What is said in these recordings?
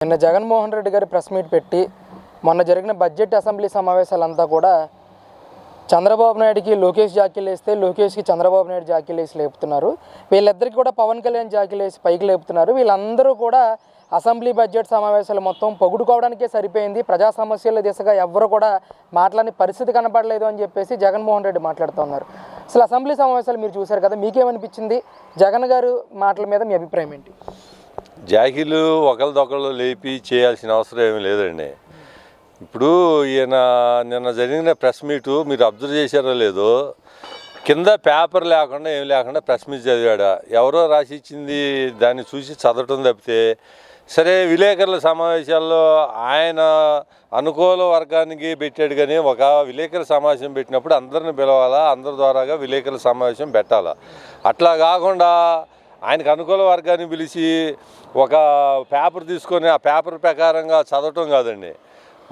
నిన్న జగన్మోహన్ రెడ్డి గారు press meet పెట్టి మొన్న జరిగిన బడ్జెట్ అసెంబ్లీ సమావేశాలంతా కూడా చంద్రబాబు నాయుడుకి లోకేష్ జాకీలు వేస్తే లోకేష్కి చంద్రబాబు నాయుడు జాకీలు వేసి లేపుతున్నారు. వీళ్ళిద్దరికి కూడా పవన్ కళ్యాణ్ జాకీలు వేసి పైకి లేపుతున్నారు. వీళ్ళందరూ కూడా అసెంబ్లీ బడ్జెట్ సమావేశాలు మొత్తం పొగుడుకోవడానికే సరిపోయింది, ప్రజా సమస్యల దిశగా ఎవ్వరు కూడా మాట్లాడని పరిస్థితి కనపడలేదు అని చెప్పేసి జగన్మోహన్ రెడ్డి మాట్లాడుతూ ఉన్నారు. అసలు అసెంబ్లీ సమావేశాలు మీరు చూశారు కదా, మీకేమనిపించింది? జగన్ గారు మాటల మీద మీ అభిప్రాయం ఏంటి? జాకీలు ఒకరిదొకళ్ళు లేపి చేయాల్సిన అవసరం ఏమీ లేదండి. ఇప్పుడు ఈయన నిన్న జరిగిన ప్రెస్ మీటు మీరు అబ్జర్వ్ చేశారో లేదో, కింద పేపర్ లేకుండా ఏం లేకుండా ప్రెస్ మీట్ చదివాడా, ఎవరో రాసి ఇచ్చింది దాన్ని చూసి చదవటం తప్పితే, సరే విలేకరుల సమావేశాల్లో ఆయన అనుకూల వర్గానికి పెట్టాడు. కానీ ఒక విలేకరుల సమావేశం పెట్టినప్పుడు అందరిని పిలవాలా, అందరి ద్వారాగా విలేకరుల సమావేశం పెట్టాలా. అట్లా కాకుండా ఆయనకు అనుకూల వర్గాన్ని పిలిచి ఒక పేపర్ తీసుకొని ఆ పేపర్ ప్రకారంగా చదవటం కాదండి,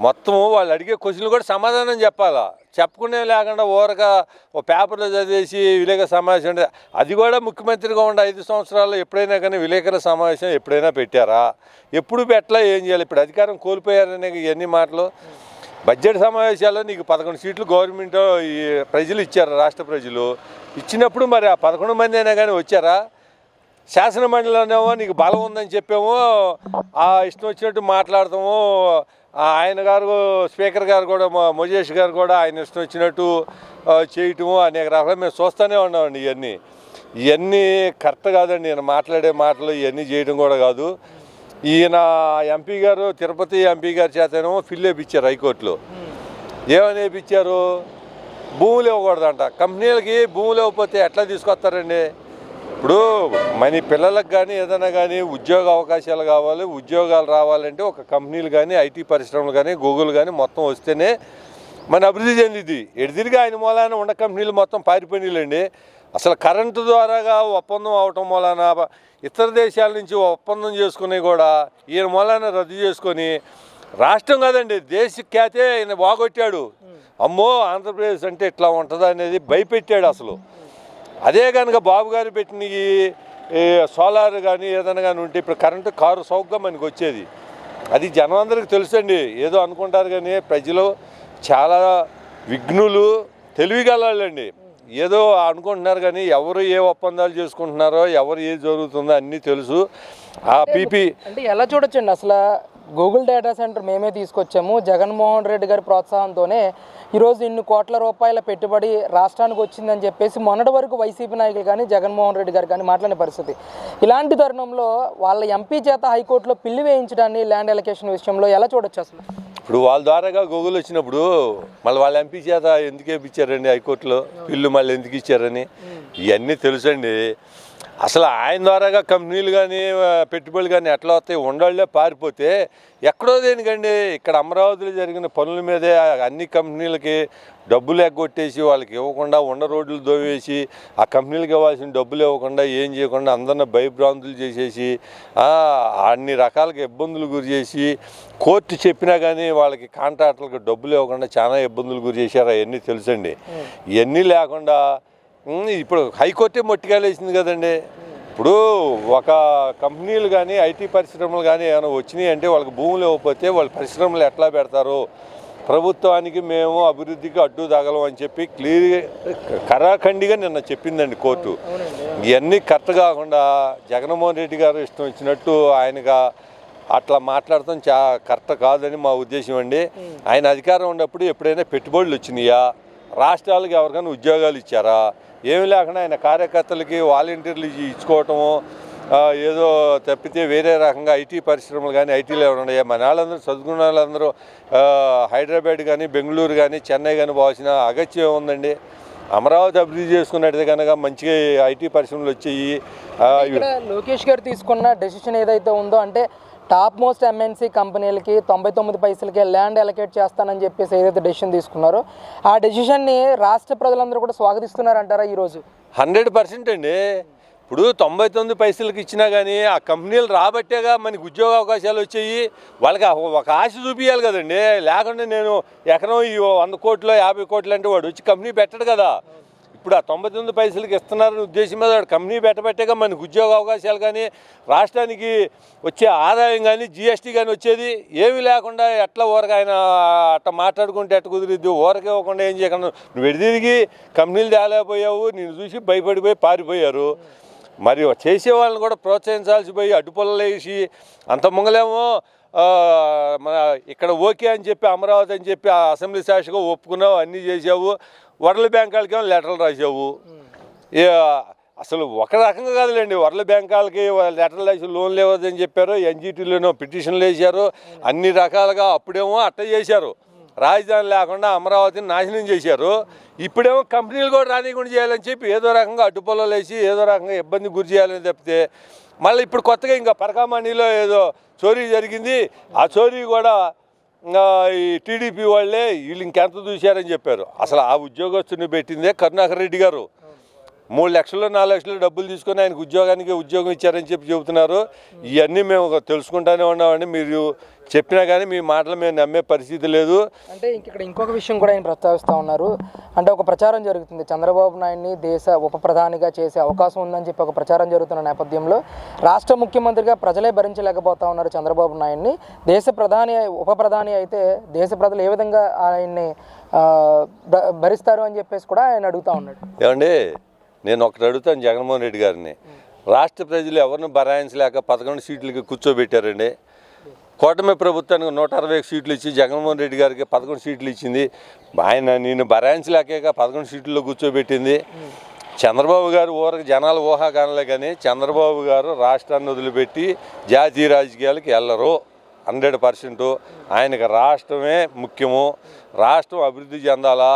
మొత్తము వాళ్ళు అడిగే క్వశ్చన్లు కూడా సమాధానం చెప్పాలా. చెప్పుకునే లేకుండా ఊరగా ఓ పేపర్లో చదివేసి విలేకరుల సమావేశం అంటే, అది కూడా ముఖ్యమంత్రిగా ఉండే 5 సంవత్సరాల్లో ఎప్పుడైనా కానీ విలేకరుల సమావేశం ఎప్పుడైనా పెట్టారా? ఎప్పుడు పెట్టలా, ఏం చేయాలి? ఇప్పుడు అధికారం కోల్పోయారనే ఇవన్నీ మాటలు. బడ్జెట్ సమావేశాల్లో నీకు 11 సీట్లు గవర్నమెంట్ ఈ ప్రజలు ఇచ్చారు, రాష్ట్ర ప్రజలు ఇచ్చినప్పుడు మరి ఆ 11 మంది అయినా కానీ వచ్చారా? శాసనమండలిలోనేమో నీకు బలం ఉందని చెప్పాము, ఆ ఇష్టం వచ్చినట్టు మాట్లాడతాము. ఆయన గారు స్పీకర్ గారు కూడా మోజేష్ గారు కూడా ఆయన ఇష్టం వచ్చినట్టు చేయటము అనేక రకాలు మేము చూస్తూనే ఉన్నామండి. ఇవన్నీ కరెక్ట్ కాదండి. ఈయన మాట్లాడే మాటలు ఇవన్నీ చేయడం కూడా కాదు. ఈయన ఎంపీ గారు, తిరుపతి ఎంపీ గారి చేతనేమో ఫిల్ వేయించారు హైకోర్టులో. ఏమని వేయించారు? భూములు ఇవ్వకూడదంట. కంపెనీలకి భూములు ఇవ్వకపోతే ఎట్లా తీసుకొస్తారండి? ఇప్పుడు మన పిల్లలకు కానీ ఏదైనా కానీ ఉద్యోగ అవకాశాలు కావాలి, ఉద్యోగాలు రావాలంటే ఒక కంపెనీలు కానీ ఐటీ పరిశ్రమలు కానీ గూగుల్ కానీ మొత్తం వస్తేనే మన అభివృద్ధి చెందింది. ఎడిదిరిగా ఆయన మూలాన ఉన్న కంపెనీలు మొత్తం పారిపోయినాయండి. అసలు కరెంటు ద్వారాగా ఒప్పందం అవటం మూలాన ఇతర దేశాల నుంచి ఒప్పందం చేసుకుని కూడా ఈయన మూలాన రద్దు చేసుకొని రాష్ట్రం కాదండి దేశ ఖ్యాతే ఆయన బాగొట్టాడు. అమ్మో ఆంధ్రప్రదేశ్ అంటే ఇట్లా ఉంటుందా అనేది భయపెట్టాడు అసలు. అదే కనుక బాబు గారు పెట్టిన ఈ సోలార్ కానీ ఏదైనా కానీ ఉంటే ఇప్పుడు కరెంటు కారు సౌకర్యం మనకి వచ్చేది. అది జనం అందరికీ తెలుసండి. ఏదో అనుకుంటారు కానీ ప్రజలు చాలా విఘ్నులు, తెలివిగలండి. ఏదో అనుకుంటున్నారు కానీ ఎవరు ఏ ఒప్పందాలు చేసుకుంటున్నారో, ఎవరు ఏది జరుగుతుందో అన్నీ తెలుసు. ఆ పీపీ అంటే ఎలా చూడొచ్చండి? అసలు గూగుల్ డేటా సెంటర్ మేమే తీసుకొచ్చాము, జగన్మోహన్ రెడ్డి గారి ప్రోత్సాహంతోనే ఈరోజు ఇన్ని కోట్ల రూపాయల పెట్టుబడి రాష్ట్రానికి వచ్చిందని చెప్పేసి మొన్నటి వరకు వైసీపీ నాయకులు కానీ జగన్మోహన్ రెడ్డి గారు కానీ మాట్లాడిన పరిస్థితి. ఇలాంటి తరుణంలో వాళ్ళ ఎంపీ చేత హైకోర్టులో పిల్లి వేయించడాన్ని ల్యాండ్ ఎలకేషన్ విషయంలో ఎలా చూడొచ్చు అసలు? ఇప్పుడు వాళ్ళ ద్వారాగా గూగుల్ వచ్చినప్పుడు మళ్ళీ వాళ్ళ ఎంపీ చేత ఎందుకు వేయించారండి హైకోర్టులో పిల్లు, మళ్ళీ ఎందుకు ఇచ్చారని ఇవన్నీ తెలుసండి. అసలు ఆయన ద్వారాగా కంపెనీలు కానీ పెట్టుబడులు కానీ ఎట్లా వస్తాయి? ఉండళ్ళే పారిపోతే ఎక్కడో దేనికండి. ఇక్కడ అమరావతిలో జరిగిన పనుల మీదే అన్ని కంపెనీలకి డబ్బులు ఎగ్గొట్టేసి వాళ్ళకి ఇవ్వకుండా ఉండ రోడ్లు దోవేసి ఆ కంపెనీలకు ఇవ్వాల్సిన డబ్బులు ఇవ్వకుండా ఏం చేయకుండా అందరిని భయభ్రాంతులు చేసేసి అన్ని రకాలుగా ఇబ్బందులు గురి చేసి కోర్టు చెప్పినా కానీ వాళ్ళకి కాంట్రాక్టర్లకు డబ్బులు ఇవ్వకుండా చాలా ఇబ్బందులు గురి చేశారు. అవన్నీ తెలుసండి. ఇవన్నీ లేకుండా ఇప్పుడు హైకోర్టే మొట్టికాయలేసింది కదండి. ఇప్పుడు ఒక కంపెనీలు కానీ ఐటీ పరిశ్రమలు కానీ ఏమైనా వచ్చినాయి అంటే వాళ్ళకి భూములు ఇవ్వకపోతే వాళ్ళు పరిశ్రమలు ఎట్లా పెడతారు? ప్రభుత్వానికి మేము అభివృద్ధికి అడ్డు తగలం అని చెప్పి కరాఖండిగా నిన్న చెప్పిందండి కోర్టు. ఇవన్నీ కరెక్ట్ కాకుండా జగన్మోహన్ రెడ్డి గారు ఇష్టం వచ్చినట్టు ఆయనగా అట్లా మాట్లాడటం కరెక్ట్ కాదని మా ఉద్దేశం అండి. ఆయన అధికారం ఉన్నప్పుడు ఎప్పుడైనా పెట్టుబడులు వచ్చినాయా? రాష్ట్రాలకు ఎవరికైనా ఉద్యోగాలు ఇచ్చారా? ఏమి లేకుండా ఆయన కార్యకర్తలకి వాలంటీర్లు ఇచ్చుకోవటము ఏదో తప్పితే వేరే రకంగా ఐటీ పరిశ్రమలు కానీ ఐటీలో ఎవరు ఉన్నాయా? మన వాళ్ళందరూ చదువుకున్న వాళ్ళందరూ హైదరాబాద్ కానీ బెంగళూరు కానీ చెన్నై కానీ పోవాల్సిన అగత్యం ఉందండి. అమరావతి అభివృద్ధి చేసుకున్నట్టు కనుక మంచిగా ఐటీ పరిశ్రమలు వచ్చాయి. లోకేష్ గారు తీసుకున్న డెసిషన్ ఏదైతే ఉందో, అంటే టాప్ మోస్ట్ ఎంఎన్సీ కంపెనీలకి 99 పైసలకే ల్యాండ్ అలొకేట్ చేస్తానని చెప్పేసి ఏదైతే డెసిషన్ తీసుకున్నారో ఆ డెసిషన్ని రాష్ట్ర ప్రజలందరూ కూడా స్వాగతిస్తున్నారంటారా ఈరోజు? 100% అండి. ఇప్పుడు 99 పైసలకి ఇచ్చినా కానీ ఆ కంపెనీలు రాబట్టేగా మనకి ఉద్యోగ అవకాశాలు వచ్చాయి. వాళ్ళకి ఒక ఆశ చూపించాలి కదండి. లేకుండా నేను ఎకరం 100 కోట్లు 50 కోట్లు అంటే వాడు వచ్చి కంపెనీ పెట్టడు కదా. ఇప్పుడు ఆ 99 పైసలకి ఇస్తున్నారని ఉద్దేశం మీద కంపెనీ పెట్టబట్టేగా మనకు ఉద్యోగ అవకాశాలు కానీ రాష్ట్రానికి వచ్చే ఆదాయం కానీ జిఎస్టీ కానీ వచ్చేది ఏమీ లేకుండా ఎట్లా ఊరక ఆయన అట్లా మాట్లాడుకుంటే ఎట్లా కుదిరిద్ది ఊరకే ఇవ్వకుండా ఏం చేయకుండా నువ్వు ఎడిదిరిగి కంపెనీలు తేలేకపోయావు నేను చూసి భయపడిపోయి పారిపోయారు. మరి చేసే వాళ్ళని కూడా ప్రోత్సహించాల్సి పోయి అడ్డుపొలలు వేసి అంత ముంగలేమో మన ఇక్కడ ఓకే అని చెప్పి అమరావతి అని చెప్పి ఆ అసెంబ్లీ సాక్షిగా ఒప్పుకున్నావు, అన్నీ చేసావు. వరల్డ్ బ్యాంక్ వాళ్ళకేమో లెటర్లు రాసావు. అసలు ఒక రకంగా కాదులేండి, వరల్డ్ బ్యాంక్ వాళ్ళకి లెటర్లు రాసి లోన్లు ఇవ్వదని చెప్పారు, ఎన్జిటీలోనో పిటిషన్లు వేశారు, అన్ని రకాలుగా. అప్పుడేమో అట్ట చేశారు, రాజధాని లేకుండా అమరావతిని నాశనం చేశారు. ఇప్పుడేమో కంపెనీలు కూడా రానికుండా చేయాలని చెప్పి ఏదో రకంగా అడ్డుపొలలు వేసి ఏదో రకంగా ఇబ్బంది గురి చేయాలని తప్పితే మళ్ళీ ఇప్పుడు కొత్తగా ఇంకా పరకామణిలో ఏదో చోరీ జరిగింది. ఆ చోరీ కూడా ఈ టీడీపీ వాళ్ళే వీళ్ళు ఇంకెంత చూశారని చెప్పారు. అసలు ఆ ఉద్యోగస్తుని పెట్టిందే కరుణాకర్ రెడ్డి గారు. 3 లక్షలు 4 లక్షలు డబ్బులు తీసుకొని ఆయనకు ఉద్యోగం ఇచ్చారని చెప్పి చెబుతున్నారు. ఇవన్నీ మేము తెలుసుకుంటానే ఉన్నామండి. మీరు చెప్పినా కానీ మీ మాటలు మేము నమ్మే పరిస్థితి లేదు. అంటే ఇక్కడ ఇంకొక విషయం కూడా ఆయన ప్రస్తావిస్తూ ఉన్నారు. అంటే ఒక ప్రచారం జరుగుతుంది, చంద్రబాబు నాయుడిని దేశ ఉప ప్రధానిగా చేసే అవకాశం ఉందని చెప్పి ఒక ప్రచారం జరుగుతున్న నేపథ్యంలో రాష్ట్ర ముఖ్యమంత్రిగా ప్రజలే భరించలేకపోతా ఉన్నారు చంద్రబాబు నాయుడిని. ఉప ప్రధాని అయితే దేశ ప్రజలు ఏ విధంగా ఆయన్ని భరిస్తారు అని చెప్పేసి కూడా ఆయన అడుగుతూ ఉన్నాడు. ఏమండి, నేను ఒకటి అడుగుతాను జగన్మోహన్ రెడ్డి గారిని. రాష్ట్ర ప్రజలు ఎవరిని బరాయించలేక 11 సీట్లకి కూర్చోబెట్టారండి. కూటమి ప్రభుత్వానికి 160 సీట్లు ఇచ్చి జగన్మోహన్ రెడ్డి గారికి 11 సీట్లు ఇచ్చింది. ఆయన నేను బరాయించలేక 11 సీట్లలో కూర్చోబెట్టింది. చంద్రబాబు గారు ఊరికి జనాలు ఊహాగానలే, కానీ చంద్రబాబు గారు రాష్ట్రాన్ని వదిలిపెట్టి జాతీయ రాజకీయాలకు వెళ్ళరు 100%. ఆయనకు రాష్ట్రమే ముఖ్యము. రాష్ట్రం అభివృద్ధి చెందాలా,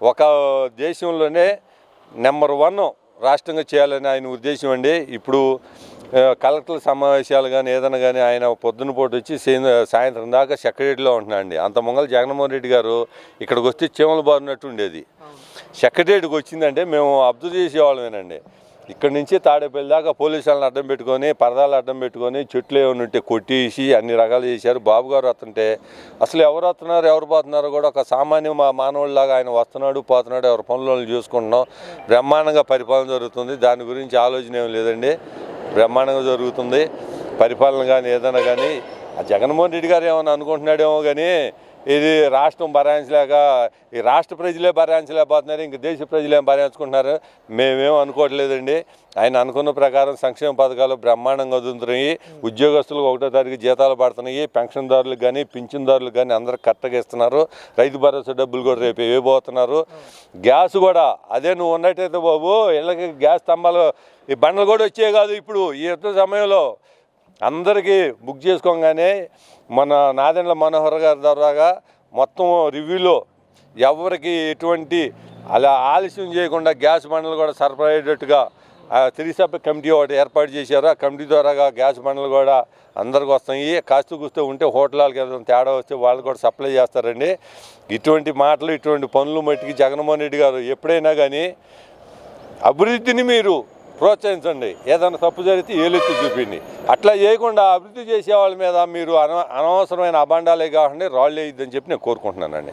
ఒక దేశంలోనే నెంబర్ 1 రాష్ట్రంగా చేయాలని ఆయన ఉద్దేశం అండి. ఇప్పుడు కలెక్టర్ల సమావేశాలు కానీ ఏదైనా కానీ ఆయన పొద్దున పూట వచ్చి సాయంత్రం దాకా సెక్రటరీలో ఉంటున్నాండి. అంత ముంగల జగన్మోహన్ రెడ్డి గారు ఇక్కడికి వస్తే చీమలు బారినట్టు ఉండేది. సెక్రటరీకి వచ్చిందంటే మేము అబ్జర్వ్ చేసేవాళ్ళమేనండి. ఇక్కడి నుంచి తాడేపల్లి దాకా పోలీసులను అడ్డం పెట్టుకొని, పరదాలు అడ్డం పెట్టుకొని, చెట్లు ఏమైనా ఉంటే కొట్టేసి అన్ని రకాలు చేశారు. బాబు గారు వస్తుంటే అసలు ఎవరు వస్తున్నారు ఎవరు పోతున్నారో కూడా ఒక సామాన్య మానవుడిలాగా ఆయన వస్తున్నాడు పోతున్నాడు, ఎవరి పనులను చూసుకుంటున్నాం. బ్రహ్మాండంగా పరిపాలన జరుగుతుంది. దాని గురించి ఆలోచన ఏం లేదండి, బ్రహ్మాండంగా జరుగుతుంది పరిపాలన. కానీ ఏదైనా కానీ ఆ జగన్మోహన్ రెడ్డి గారు ఏమైనా అనుకుంటున్నాడేమో కానీ ఇది రాష్ట్రం భరాయించలేక ఈ రాష్ట్ర ప్రజలే భరాయించలేకపోతున్నారు, ఇంక దేశ ప్రజలు ఏం భరాయించుకుంటున్నారు మేమేం అనుకోవట్లేదండి. ఆయన అనుకున్న ప్రకారం సంక్షేమ పథకాలు బ్రహ్మాండంగా వదులుతున్నాయి. ఉద్యోగస్తులకు 1వ తారీఖు జీతాలు పడుతున్నాయి. పెన్షన్దారులకు కానీ పింఛన్దారులకు కానీ అందరికి కరెక్ట్గా ఇస్తున్నారు. రైతు భరోసా డబ్బులు కూడా రేపు ఇవ్వబోతున్నారు. గ్యాస్ కూడా అదే నువ్వు ఉన్నట్టయితే బాబు ఇళ్ళకి గ్యాస్ స్తంభాలు ఈ బండలు కూడా వచ్చే కాదు. ఇప్పుడు ఈ యుద్ధ సమయంలో అందరికీ బుక్ చేసుకోగానే మన నాదెండ్ల మనోహర్ గారి ద్వారా మొత్తం రివ్యూలో ఎవరికి ఎటువంటి అలా ఆలస్యం చేయకుండా గ్యాస్ బండలు కూడా సరఫరా అయ్యేటట్టుగా 3 సభ్య కమిటీ ఒకటి ఏర్పాటు చేశారు. ఆ కమిటీ ద్వారా గ్యాస్ బండలు కూడా అందరికి వస్తాయి. కాస్తూ కూస్తూ ఉంటే హోటళ్ళకి ఏదైనా తేడా వస్తే వాళ్ళు కూడా సప్లై చేస్తారండి. ఇటువంటి మాటలు ఇటువంటి పనులు మట్టికి జగన్మోహన్ రెడ్డి గారు ఎప్పుడైనా కానీ అభివృద్ధిని మీరు ప్రోత్సహించండి, ఏదైనా తప్పు జరిగితే ఏలెత్తి చూపిండి. అట్లా చేయకుండా అభివృద్ధి చేసే వాళ్ళ మీద మీరు అనవసరమైన అభాండాలే కాకుండా రాళ్ళు వేయద్దని చెప్పి నేను కోరుకుంటున్నానండి.